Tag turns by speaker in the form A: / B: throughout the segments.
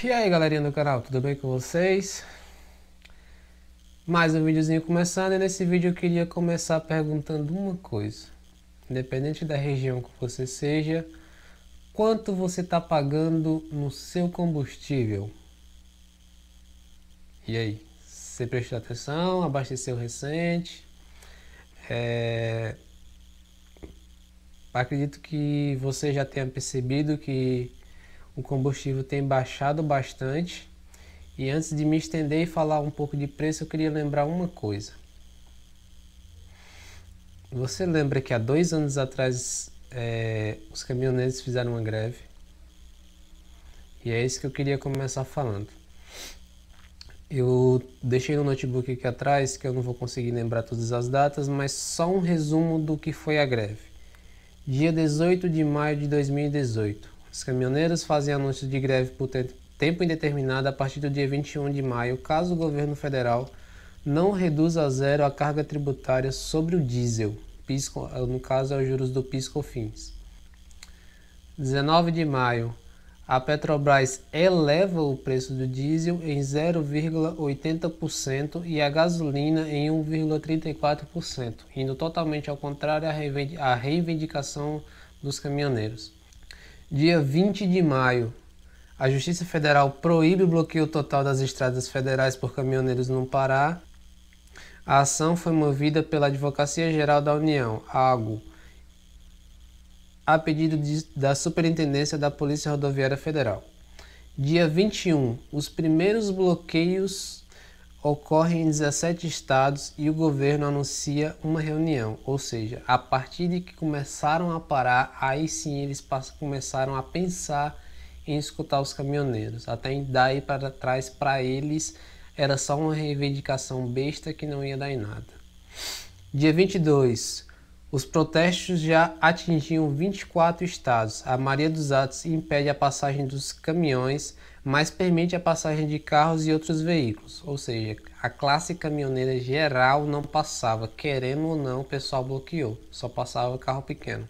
A: E aí galerinha do canal, tudo bem com vocês? Mais um videozinho começando, e nesse vídeo eu queria começar perguntando uma coisa. Independente da região que você seja, quanto você está pagando no seu combustível? E aí, você prestou atenção, abasteceu recente? Acredito que você já tenha percebido que o combustível tem baixado bastante. E antes de me estender e falar um pouco de preço, eu queria lembrar uma coisa. Você lembra que há 2 anos atrás os caminhoneiros fizeram uma greve? E é isso que eu queria começar falando. Eu deixei no notebook aqui atrás, que eu não vou conseguir lembrar todas as datas, mas só um resumo do que foi a greve. Dia 18 de maio de 2018. Os caminhoneiros fazem anúncio de greve por tempo indeterminado a partir do dia 21 de maio, caso o governo federal não reduza a zero a carga tributária sobre o diesel, no caso é os juros do PIS/COFINS. 19 de maio, a Petrobras eleva o preço do diesel em 0,80% e a gasolina em 1,34%, indo totalmente ao contrário à reivindicação dos caminhoneiros. Dia 20 de maio, a Justiça Federal proíbe o bloqueio total das estradas federais por caminhoneiros no Pará. A ação foi movida pela Advocacia Geral da União, AGU, a pedido da Superintendência da Polícia Rodoviária Federal. Dia 21, os primeiros bloqueios ocorrem em 17 estados e o governo anuncia uma reunião, ou seja, a partir de que começaram a parar, aí sim eles começaram a pensar em escutar os caminhoneiros. Até daí para trás, para eles, era só uma reivindicação besta que não ia dar em nada. Dia 22, os protestos já atingiam 24 estados. A maioria dos atos impede a passagem dos caminhões, mas permite a passagem de carros e outros veículos. Ou seja, a classe caminhoneira geral não passava. Querendo ou não, o pessoal bloqueou. Só passava carro pequeno.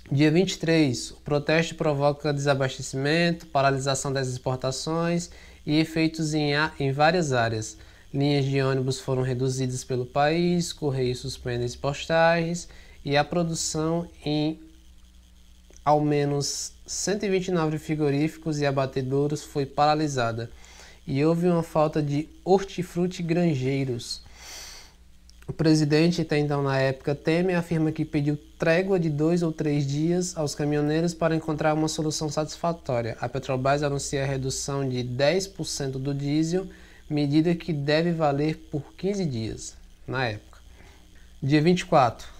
A: Dia 23, o protesto provoca desabastecimento, paralisação das exportações e efeitos em várias áreas. Linhas de ônibus foram reduzidas pelo país, correios suspendem postagens e a produção em ao menos 129 frigoríficos e abatedouros foi paralisada. E houve uma falta de hortifruti granjeiros. O presidente, até então na época, Temer, afirma que pediu trégua de 2 ou 3 dias aos caminhoneiros para encontrar uma solução satisfatória. A Petrobras anuncia a redução de 10% do diesel, medida que deve valer por 15 dias, na época. Dia 24.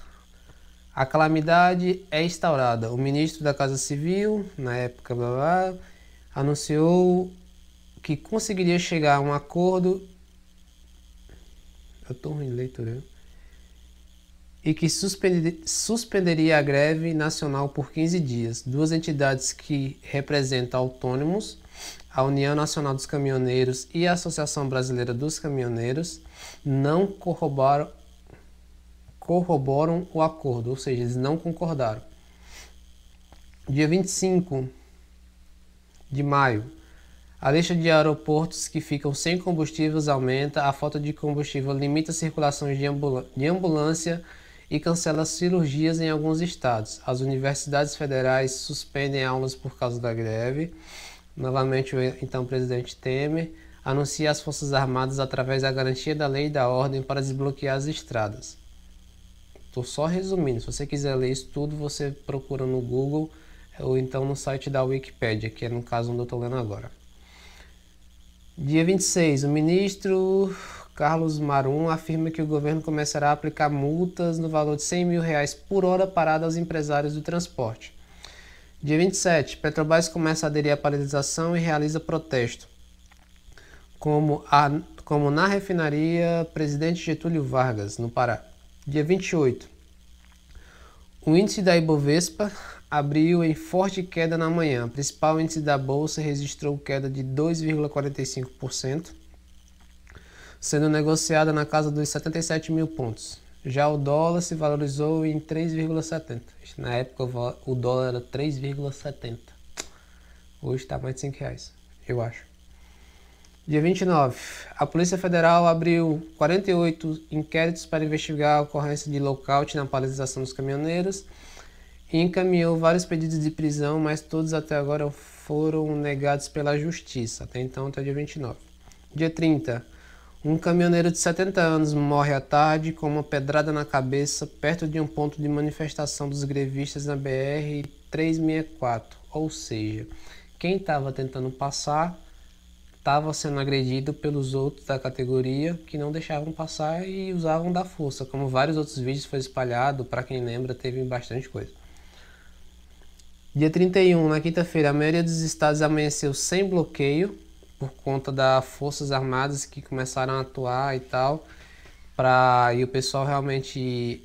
A: A calamidade é instaurada. O ministro da Casa Civil, na época, anunciou que conseguiria chegar a um acordo. Eu tô ruim de leitura. E que suspenderia a greve nacional por 15 dias. Duas entidades que representam autônomos, a União Nacional dos Caminhoneiros e a Associação Brasileira dos Caminhoneiros, não corroboram o acordo, ou seja, eles não concordaram. Dia 25 de maio, a lista de aeroportos que ficam sem combustíveis aumenta, a falta de combustível limita as circulações de ambulância e cancela cirurgias em alguns estados. As universidades federais suspendem aulas por causa da greve. Novamente, o então presidente Temer anuncia as Forças Armadas através da garantia da lei e da ordem para desbloquear as estradas. Estou só resumindo, se você quiser ler isso tudo, você procura no Google ou então no site da Wikipédia, que é no caso onde eu estou lendo agora. Dia 26, o ministro Carlos Marum afirma que o governo começará a aplicar multas no valor de R$100 mil por hora parada aos empresários do transporte. Dia 27, Petrobras começa a aderir à paralisação e realiza protesto, como na refinaria Presidente Getúlio Vargas, no Pará. Dia 28, o índice da Ibovespa abriu em forte queda na manhã. O principal índice da bolsa registrou queda de 2,45%, sendo negociada na casa dos 77 mil pontos. Já o dólar se valorizou em 3,70. Na época o dólar era 3,70. Hoje está mais de R$5. eu acho. Dia 29, a Polícia Federal abriu 48 inquéritos para investigar a ocorrência de lockout na paralisação dos caminhoneiros e encaminhou vários pedidos de prisão, mas todos até agora foram negados pela Justiça, até então, até dia 29. Dia 30, um caminhoneiro de 70 anos morre à tarde com uma pedrada na cabeça perto de um ponto de manifestação dos grevistas na BR-364, ou seja, quem estava tentando passar estava sendo agredido pelos outros da categoria que não deixavam passar e usavam da força, como vários outros vídeos foi espalhado, para quem lembra, teve bastante coisa. Dia 31, na quinta-feira, a maioria dos estados amanheceu sem bloqueio, por conta das Forças Armadas que começaram a atuar e tal, e o pessoal realmente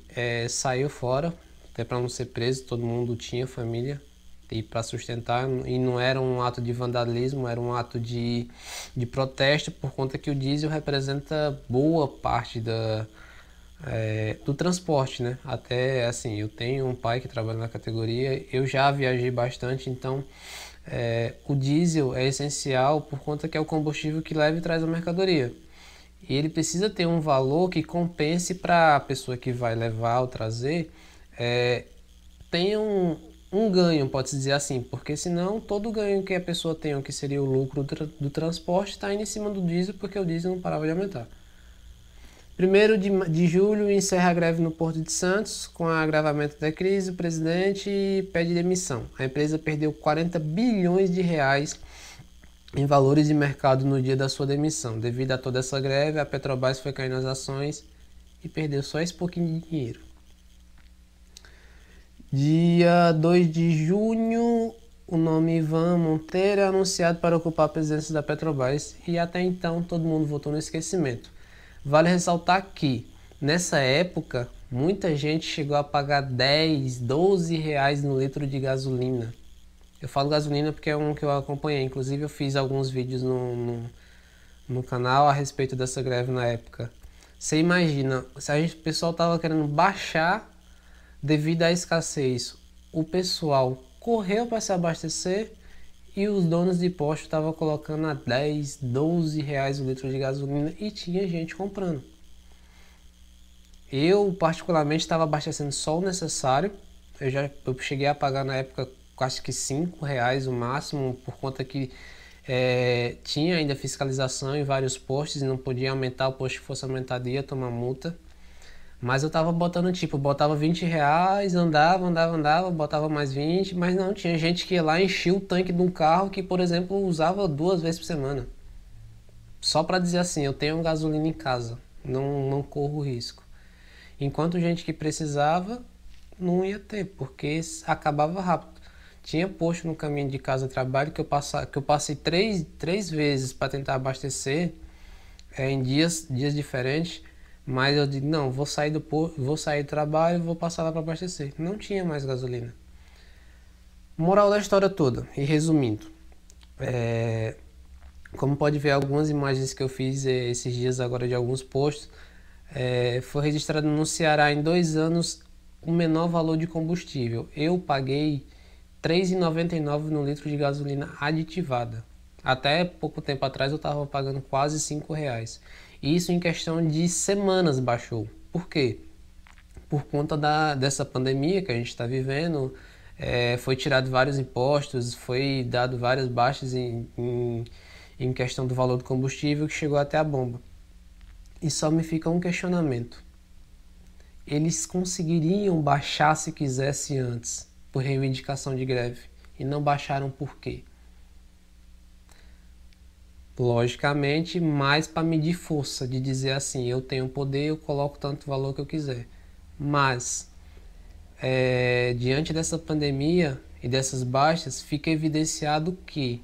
A: saiu fora, até para não ser preso, todo mundo tinha família e para sustentar, e não era um ato de vandalismo, era um ato de protesto, por conta que o diesel representa boa parte do transporte, né? Até assim, eu tenho um pai que trabalha na categoria, eu já viajei bastante, então o diesel é essencial por conta que é o combustível que leva e traz a mercadoria. E ele precisa ter um valor que compense para a pessoa que vai levar ou trazer, tenha um ganho, pode-se dizer assim, porque senão todo o ganho que a pessoa tem, o que seria o lucro do transporte, está indo em cima do diesel, porque o diesel não parava de aumentar. 1º de julho encerra a greve no Porto de Santos. Com o agravamento da crise, o presidente pede demissão. A empresa perdeu 40 bilhões de reais em valores de mercado no dia da sua demissão. Devido a toda essa greve, a Petrobras foi caindo nas ações e perdeu só esse pouquinho de dinheiro. Dia 2 de junho, o nome Ivan Monteiro é anunciado para ocupar a presidência da Petrobras e até então todo mundo votou no esquecimento. Vale ressaltar que, nessa época, muita gente chegou a pagar 10, 12 reais no litro de gasolina. Eu falo gasolina porque é um que eu acompanhei, inclusive eu fiz alguns vídeos no canal a respeito dessa greve na época. Você imagina, se o pessoal estava querendo baixar devido à escassez, o pessoal correu para se abastecer e os donos de posto estavam colocando a 10, 12 reais o litro de gasolina e tinha gente comprando. Eu particularmente estava abastecendo só o necessário, eu cheguei a pagar na época acho que 5 reais o máximo, por conta que tinha ainda fiscalização em vários postos e não podia aumentar, o posto que fosse aumentado ia tomar multa. Mas eu tava botando botava 20 reais, andava, botava mais 20, mas não, tinha gente que ia lá e enchia o tanque de um carro que, por exemplo, usava 2 vezes por semana. Só para dizer assim, eu tenho gasolina em casa, não corro risco. Enquanto gente que precisava, não ia ter, porque acabava rápido. Tinha posto no caminho de casa ao trabalho que eu passei três vezes para tentar abastecer em dias diferentes. Mas eu digo, não, vou sair do trabalho e vou passar lá para abastecer. Não tinha mais gasolina. Moral da história toda, e resumindo, como pode ver algumas imagens que eu fiz esses dias agora de alguns postos, foi registrado no Ceará em 2 anos o menor valor de combustível. Eu paguei R$ 3,99 no litro de gasolina aditivada. Até pouco tempo atrás eu estava pagando quase 5 reais. Isso em questão de semanas baixou. Por quê? Por conta dessa pandemia que a gente está vivendo, foi tirado vários impostos, foi dado várias baixas em questão do valor do combustível, que chegou até a bomba. E só me fica um questionamento. Eles conseguiriam baixar se quisessem antes, por reivindicação de greve, e não baixaram por quê? Logicamente, mais para medir força, de dizer assim, eu tenho poder, eu coloco tanto valor que eu quiser. Mas, diante dessa pandemia e dessas baixas, fica evidenciado que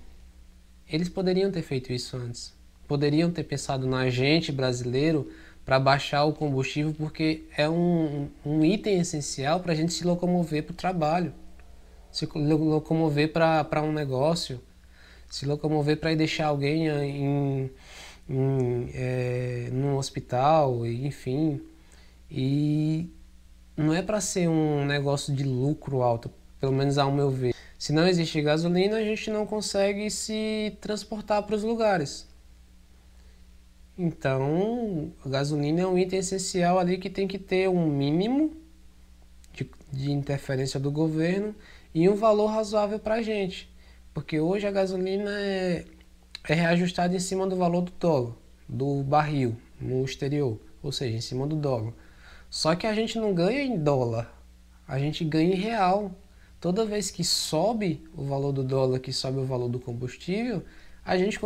A: eles poderiam ter feito isso antes. Poderiam ter pensado na gente brasileiro para baixar o combustível, porque é um item essencial para a gente se locomover para o trabalho, se locomover para um negócio, se locomover para ir deixar alguém num hospital, enfim. E não é para ser um negócio de lucro alto, pelo menos ao meu ver. Se não existe gasolina, a gente não consegue se transportar para os lugares. Então, a gasolina é um item essencial ali que tem que ter um mínimo de interferência do governo e um valor razoável para a gente. Porque hoje a gasolina é reajustada em cima do valor do dólar, do barril, no exterior, ou seja, em cima do dólar. Só que a gente não ganha em dólar, a gente ganha em real. Toda vez que sobe o valor do dólar, que sobe o valor do combustível, a gente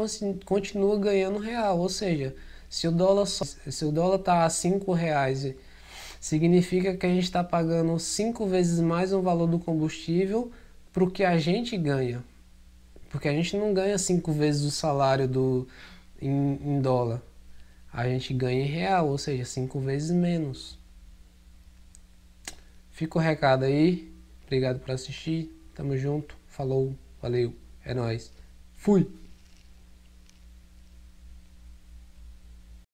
A: continua ganhando real. Ou seja, se o dólar está a R$ 5, significa que a gente está pagando 5 vezes mais o valor do combustível para o que a gente ganha. Porque a gente não ganha 5 vezes o salário em dólar. A gente ganha em real, ou seja, 5 vezes menos. Fica o recado aí. Obrigado por assistir. Tamo junto. Falou. Valeu. É nóis. Fui.